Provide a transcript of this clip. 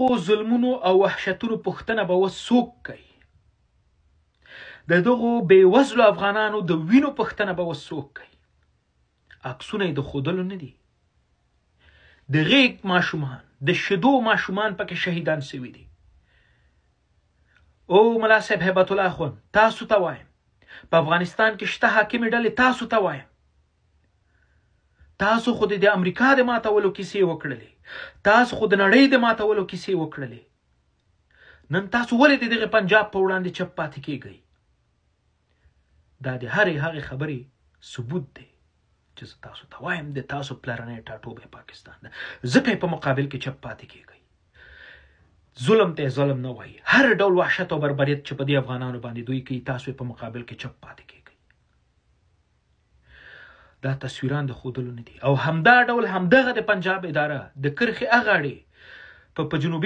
دغو ظلمونو او وحشتونو پوښتنه به اوس څوک کوي؟ د دغو بېوزلو افغانانو د وینو پوښتنه به اوس څوک کوي؟ عکسونه یې د ښودلو نه دي. د غیږ ماشومان، د شیدو ماشومان پکې شهیدان شوي دي. او ملا صاحب هیبت الله اخوند، تاسو ته وایم، په افغانستان کې شته حاکمې ډلې تاسو ته وایم، تاسو خو د امریکا د ماتولو کیسې وکړلې، تاسو خو د نړۍ د ماتولو کیسې وکړلې، نن تاسو ولې د دغه پنجاب په وړاندې چپ پاتې کیږئ؟ دا د هرې هغې خبرې ثبوت دی چې زه تاسو ته وایم د تاسو پلرنی ټاټوبی پاکستان ده. ځکه په مقابل کې چپ پاتې کیږئ. ظلم ته ظلم نه وایي. هر ډول وحشت او بربریت چې په دې افغانانو باندې دوی کوي، تاسو په مقابل کې چپ پاتې کیږئ. دا تصویران د ښودلو نه دي. او همدا ډول همدغه د پنجاب اداره د کرښې اغاړې په جنوبي